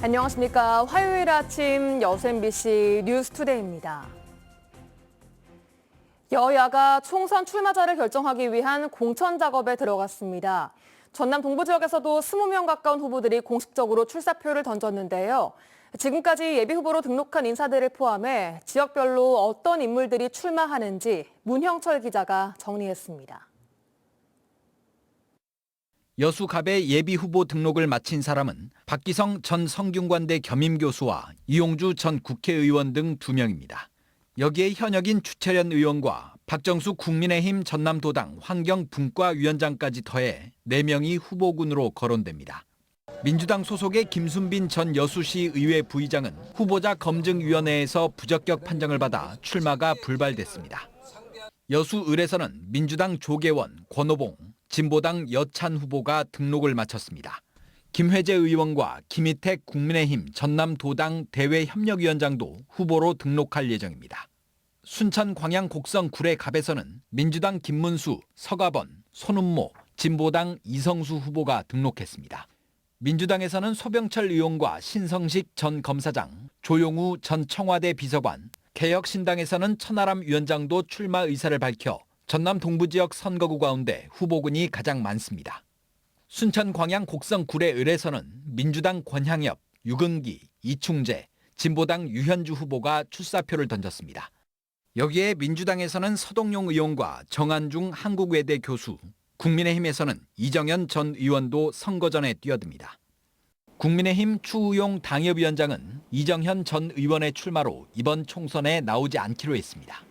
안녕하십니까. 화요일 아침 여수 MBC 뉴스투데이입니다. 여야가 총선 출마자를 결정하기 위한 공천 작업에 들어갔습니다. 전남 동부 지역에서도 20명 가까운 후보들이 공식적으로 출사표를 던졌는데요. 지금까지 예비후보로 등록한 인사들을 포함해 지역별로 어떤 인물들이 출마하는지 문형철 기자가 정리했습니다. 여수갑의 예비후보 등록을 마친 사람은 박기성 전 성균관대 겸임교수와 이용주 전 국회의원 등 2명입니다. 여기에 현역인 주철현 의원과 박정수 국민의힘 전남도당 환경분과위원장까지 더해 4명이 후보군으로 거론됩니다. 민주당 소속의 김순빈 전 여수시 의회 부의장은 후보자 검증위원회에서 부적격 판정을 받아 출마가 불발됐습니다. 여수 을에서는 민주당 조계원, 권오봉, 진보당 여찬 후보가 등록을 마쳤습니다. 김회재 의원과 김희택 국민의힘 전남도당 대외협력위원장도 후보로 등록할 예정입니다. 순천 광양 곡성 구례갑에서는 민주당 김문수, 서가번, 손은모, 진보당 이성수 후보가 등록했습니다. 민주당에서는 소병철 의원과 신성식 전 검사장, 조용우 전 청와대 비서관, 개혁신당에서는 천하람 위원장도 출마 의사를 밝혀 전남 동부 지역 선거구 가운데 후보군이 가장 많습니다. 순천 광양 곡성 구례 을에서는 민주당 권향엽, 유근기, 이충재, 진보당 유현주 후보가 출사표를 던졌습니다. 여기에 민주당에서는 서동용 의원과 정한중 한국외대 교수, 국민의힘에서는 이정현 전 의원도 선거전에 뛰어듭니다. 국민의힘 추우용 당협위원장은 이정현 전 의원의 출마로 이번 총선에 나오지 않기로 했습니다.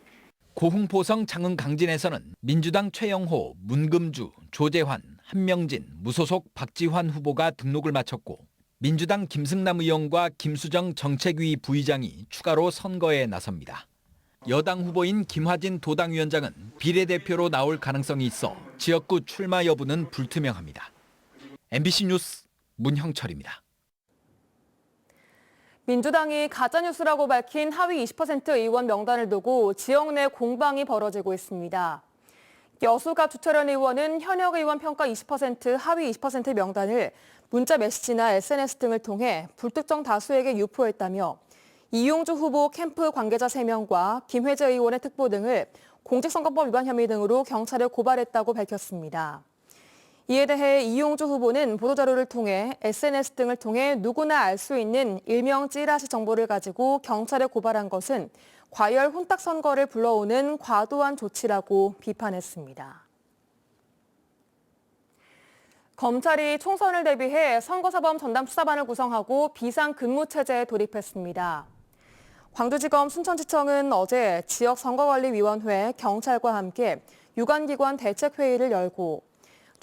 고흥포성 장흥 강진에서는 민주당 최영호, 문금주, 조재환, 한명진, 무소속 박지환 후보가 등록을 마쳤고 민주당 김승남 의원과 김수정 정책위 부의장이 추가로 선거에 나섭니다. 여당 후보인 김화진 도당위원장은 비례대표로 나올 가능성이 있어 지역구 출마 여부는 불투명합니다. MBC 뉴스 문형철입니다. 민주당이 가짜뉴스라고 밝힌 하위 20% 의원 명단을 두고 지역 내 공방이 벌어지고 있습니다. 여수갑 주철현 의원은 현역 의원 평가 20%, 하위 20% 명단을 문자 메시지나 SNS 등을 통해 불특정 다수에게 유포했다며 이용주 후보 캠프 관계자 3명과 김회재 의원의 특보 등을 공직선거법 위반 혐의 등으로 경찰에 고발했다고 밝혔습니다. 이에 대해 이용주 후보는 보도자료를 통해 SNS 등을 통해 누구나 알 수 있는 일명 찌라시 정보를 가지고 경찰에 고발한 것은 과열 혼탁 선거를 불러오는 과도한 조치라고 비판했습니다. 검찰이 총선을 대비해 선거사범 전담 수사반을 구성하고 비상근무체제에 돌입했습니다. 광주지검 순천지청은 어제 지역선거관리위원회, 경찰과 함께 유관기관 대책회의를 열고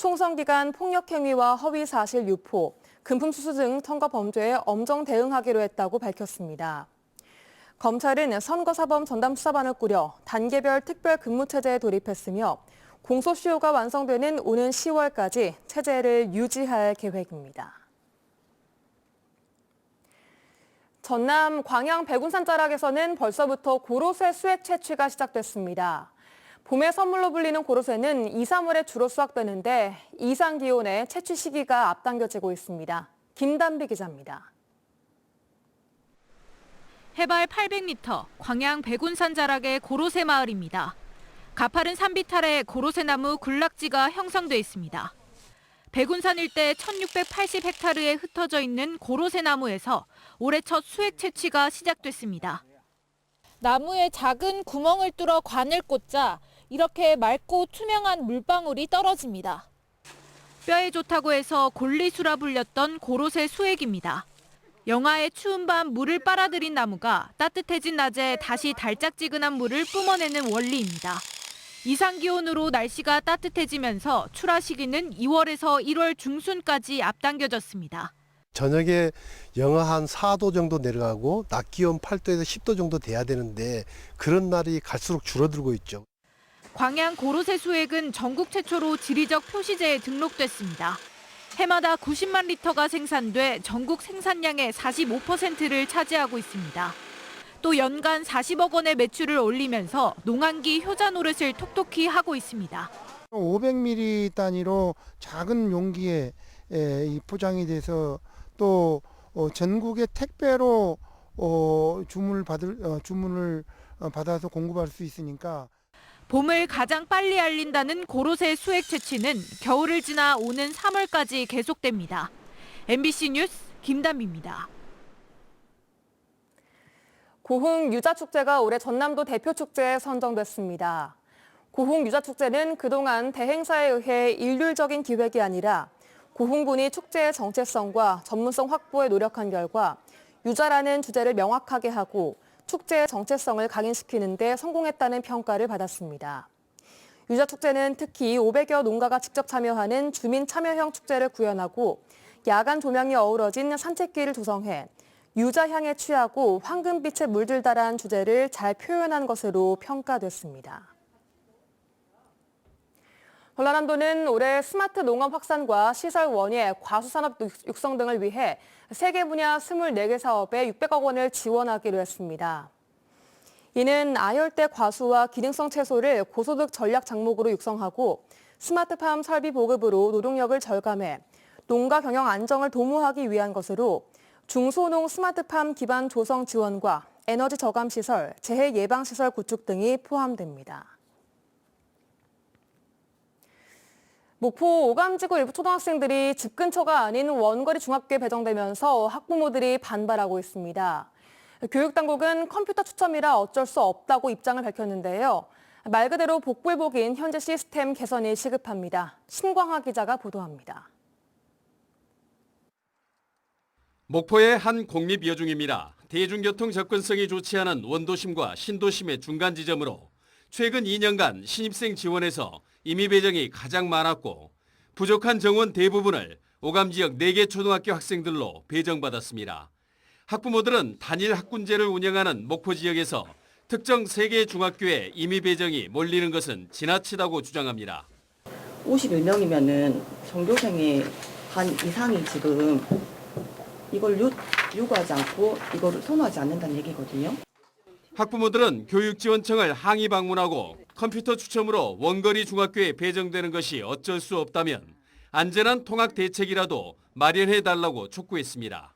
총선 기간 폭력행위와 허위사실 유포, 금품수수 등 선거 범죄에 엄정 대응하기로 했다고 밝혔습니다. 검찰은 선거사범 전담 수사반을 꾸려 단계별 특별 근무체제에 돌입했으며 공소시효가 완성되는 오는 10월까지 체제를 유지할 계획입니다. 전남 광양 백운산 자락에서는 벌써부터 고로쇠 수액 채취가 시작됐습니다. 봄의 선물로 불리는 고로쇠는 2, 3월에 주로 수확되는데 이상 기온에 채취 시기가 앞당겨지고 있습니다. 김단비 기자입니다. 해발 800m 광양 백운산 자락의 고로쇠 마을입니다. 가파른 산비탈에 고로쇠나무 군락지가 형성돼 있습니다. 백운산 일대 1680헥타르에 흩어져 있는 고로쇠 나무에서 올해 첫 수액 채취가 시작됐습니다. 나무에 작은 구멍을 뚫어 관을 꽂자 이렇게 맑고 투명한 물방울이 떨어집니다. 뼈에 좋다고 해서 골리수라 불렸던 고로쇠 수액입니다. 영하의 추운 밤 물을 빨아들인 나무가 따뜻해진 낮에 다시 달짝지근한 물을 뿜어내는 원리입니다. 이상기온으로 날씨가 따뜻해지면서 출하 시기는 2월에서 1월 중순까지 앞당겨졌습니다. 저녁에 영하 한 4도 정도 내려가고 낮 기온 8도에서 10도 정도 돼야 되는데 그런 날이 갈수록 줄어들고 있죠. 광양 고로쇠 수액은 전국 최초로 지리적 표시제에 등록됐습니다. 해마다 90만 리터가 생산돼 전국 생산량의 45%를 차지하고 있습니다. 또 연간 40억 원의 매출을 올리면서 농한기 효자 노릇을 톡톡히 하고 있습니다. 500ml 단위로 작은 용기에 이 포장이 돼서 또 전국의 택배로 주문을 받아서 공급할 수 있으니까. 봄을 가장 빨리 알린다는 고로쇠 수액 채취는 겨울을 지나 오는 3월까지 계속됩니다. MBC 뉴스 김단비입니다. 고흥 유자축제가 올해 전남도 대표 축제에 선정됐습니다. 고흥 유자축제는 그동안 대행사에 의해 일률적인 기획이 아니라 고흥군이 축제의 정체성과 전문성 확보에 노력한 결과 유자라는 주제를 명확하게 하고 축제의 정체성을 각인시키는 데 성공했다는 평가를 받았습니다. 유자축제는 특히 500여 농가가 직접 참여하는 주민 참여형 축제를 구현하고 야간 조명이 어우러진 산책길을 조성해 유자향에 취하고 황금빛에 물들다란 주제를 잘 표현한 것으로 평가됐습니다. 전라남도는 올해 스마트 농업 확산과 시설 원예, 과수산업 육성 등을 위해 세개 분야 24개 사업에 600억 원을 지원하기로 했습니다. 이는 아열대 과수와 기능성 채소를 고소득 전략 작목으로 육성하고 스마트팜 설비 보급으로 노동력을 절감해 농가 경영 안정을 도모하기 위한 것으로 중소농 스마트팜 기반 조성 지원과 에너지 저감 시설, 재해 예방 시설 구축 등이 포함됩니다. 목포 오감지구 일부 초등학생들이 집 근처가 아닌 원거리 중학교에 배정되면서 학부모들이 반발하고 있습니다. 교육당국은 컴퓨터 추첨이라 어쩔 수 없다고 입장을 밝혔는데요. 말 그대로 복불복인 현재 시스템 개선이 시급합니다. 신광하 기자가 보도합니다. 목포의 한 공립여중입니다. 대중교통 접근성이 좋지 않은 원도심과 신도심의 중간 지점으로 최근 2년간 신입생 지원에서 임의 배정이 가장 많았고 부족한 정원 대부분을 오감 지역 4개 초등학교 학생들로 배정받았습니다. 학부모들은 단일 학군제를 운영하는 목포 지역에서 특정 3개 중학교에 임의 배정이 몰리는 것은 지나치다고 주장합니다. 51명이면은 전교생의 반 이상이 지금 이걸 요구하지 않고 이걸 선호하지 않는다는 얘기거든요. 학부모들은 교육지원청을 항의 방문하고 컴퓨터 추첨으로 원거리 중학교에 배정되는 것이 어쩔 수 없다면 안전한 통학 대책이라도 마련해달라고 촉구했습니다.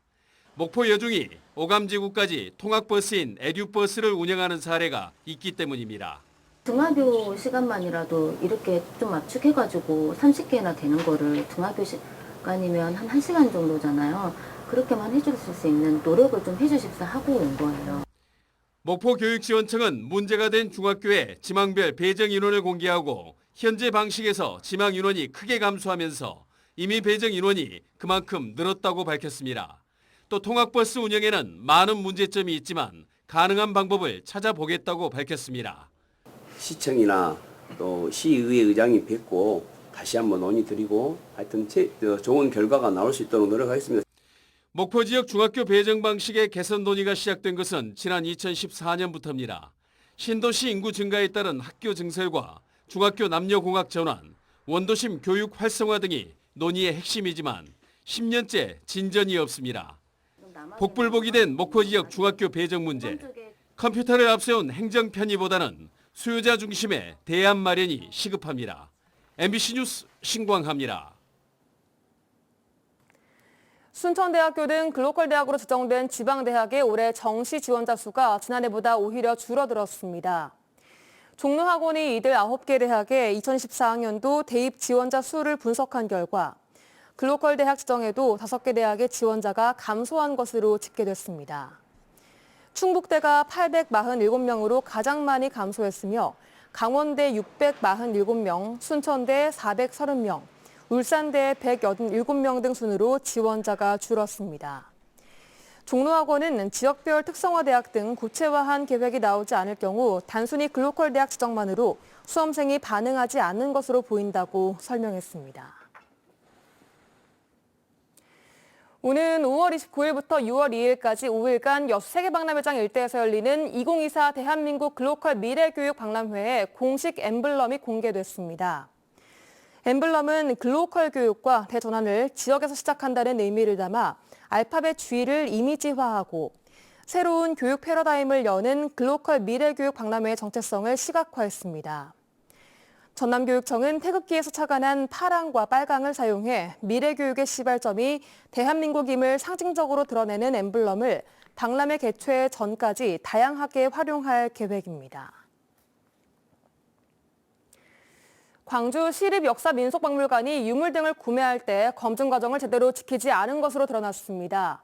목포 여중이 오감지구까지 통학버스인 에듀버스를 운영하는 사례가 있기 때문입니다. 등하교 시간만이라도 이렇게 좀 압축해가지고 30개나 되는 거를 등하교 시간이면 한 1시간 정도잖아요. 그렇게만 해주실 수 있는 노력을 좀 해주십사 하고 온 거예요. 목포교육지원청은 문제가 된 중학교에 지망별 배정 인원을 공개하고 현재 방식에서 지망 인원이 크게 감소하면서 이미 배정 인원이 그만큼 늘었다고 밝혔습니다. 또 통학버스 운영에는 많은 문제점이 있지만 가능한 방법을 찾아보겠다고 밝혔습니다. 시청이나 또 시의회 의장이 뵙고 다시 한번 논의드리고 하여튼 좋은 결과가 나올 수 있도록 노력하겠습니다. 목포 지역 중학교 배정 방식의 개선 논의가 시작된 것은 지난 2014년부터입니다. 신도시 인구 증가에 따른 학교 증설과 중학교 남녀공학 전환, 원도심 교육 활성화 등이 논의의 핵심이지만 10년째 진전이 없습니다. 복불복이 된 목포 지역 중학교 배정 문제, 컴퓨터를 앞세운 행정 편의보다는 수요자 중심의 대안 마련이 시급합니다. MBC 뉴스 신광하입니다. 순천대학교 등 글로컬 대학으로 지정된 지방대학의 올해 정시 지원자 수가 지난해보다 오히려 줄어들었습니다. 종로학원이 이들 9개 대학의 2014학년도 대입 지원자 수를 분석한 결과 글로컬 대학 지정에도 5개 대학의 지원자가 감소한 것으로 집계됐습니다. 충북대가 847명으로 가장 많이 감소했으며 강원대 647명, 순천대 430명, 울산대 187명 등 순으로 지원자가 줄었습니다. 종로학원은 지역별 특성화 대학 등 구체화한 계획이 나오지 않을 경우 단순히 글로컬 대학 지정만으로 수험생이 반응하지 않는 것으로 보인다고 설명했습니다. 오는 5월 29일부터 6월 2일까지 5일간 여수 세계박람회장 일대에서 열리는 2024 대한민국 글로컬 미래교육 박람회의 공식 엠블럼이 공개됐습니다. 엠블럼은 글로컬 교육과 대전환을 지역에서 시작한다는 의미를 담아 알파벳 G를 이미지화하고 새로운 교육 패러다임을 여는 글로컬 미래교육 박람회의 정체성을 시각화했습니다. 전남교육청은 태극기에서 착안한 파랑과 빨강을 사용해 미래교육의 시발점이 대한민국임을 상징적으로 드러내는 엠블럼을 박람회 개최 전까지 다양하게 활용할 계획입니다. 광주 시립역사민속박물관이 유물 등을 구매할 때 검증 과정을 제대로 지키지 않은 것으로 드러났습니다.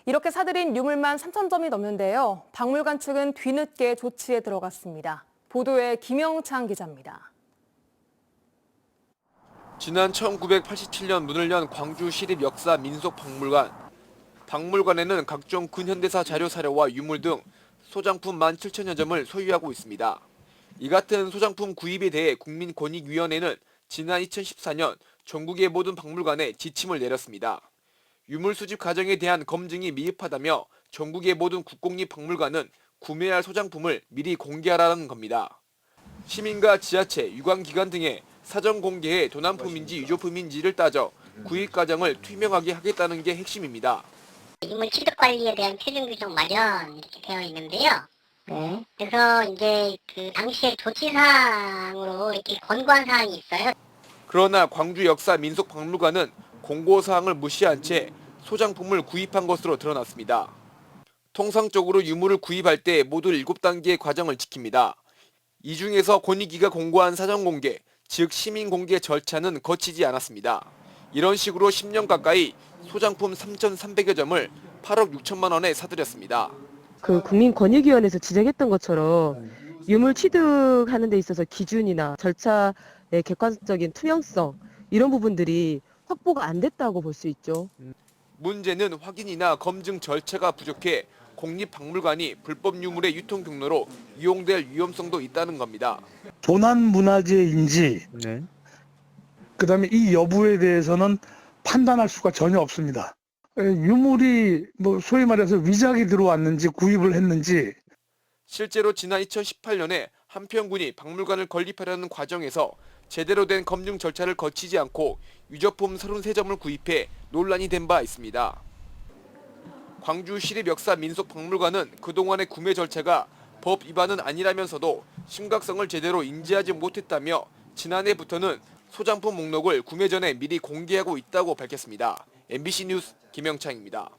이렇게 사들인 유물만 3,000점이 넘는데요. 박물관 측은 뒤늦게 조치에 들어갔습니다. 보도에 김영창 기자입니다. 지난 1987년 문을 연 광주 시립역사민속박물관. 박물관에는 각종 근현대사 자료 사료와 유물 등 소장품 17,000여 점을 소유하고 있습니다. 이 같은 소장품 구입에 대해 국민권익위원회는 지난 2014년 전국의 모든 박물관에 지침을 내렸습니다. 유물 수집 과정에 대한 검증이 미흡하다며 전국의 모든 국공립박물관은 구매할 소장품을 미리 공개하라는 겁니다. 시민과 지자체, 유관기관 등의 사전 공개해 도난품인지 유조품인지를 따져 구입 과정을 투명하게 하겠다는 게 핵심입니다. 유물 취득 관리에 대한 표준 규정 마련 이렇게 되어 있는데요. 그래서 이제 그 당시에 조치사항으로 이렇게 권고한 사항이 있어요. 그러나 광주역사민속박물관은 공고사항을 무시한 채 소장품을 구입한 것으로 드러났습니다. 통상적으로 유물을 구입할 때 모두 7단계의 과정을 지킵니다. 이 중에서 권익위가 공고한 사전공개, 즉 시민공개 절차는 거치지 않았습니다. 이런 식으로 10년 가까이 소장품 3,300여 점을 8억 6천만 원에 사들였습니다. 그 국민권익위원회에서 지적했던 것처럼 유물 취득하는 데 있어서 기준이나 절차의 객관적인 투명성 이런 부분들이 확보가 안 됐다고 볼 수 있죠. 문제는 확인이나 검증 절차가 부족해 공립박물관이 불법 유물의 유통 경로로 이용될 위험성도 있다는 겁니다. 도난 문화재인지 그다음에 이 여부에 대해서는 판단할 수가 전혀 없습니다. 유물이 소위 말해서 위작이 들어왔는지 구입을 했는지. 실제로 지난 2018년에 한평군이 박물관을 건립하려는 과정에서 제대로 된 검증 절차를 거치지 않고 유조품 33점을 구입해 논란이 된 바 있습니다. 광주 시립역사민속박물관은 그동안의 구매 절차가 법 위반은 아니라면서도 심각성을 제대로 인지하지 못했다며 지난해부터는 소장품 목록을 구매 전에 미리 공개하고 있다고 밝혔습니다. MBC 뉴스 김영창입니다.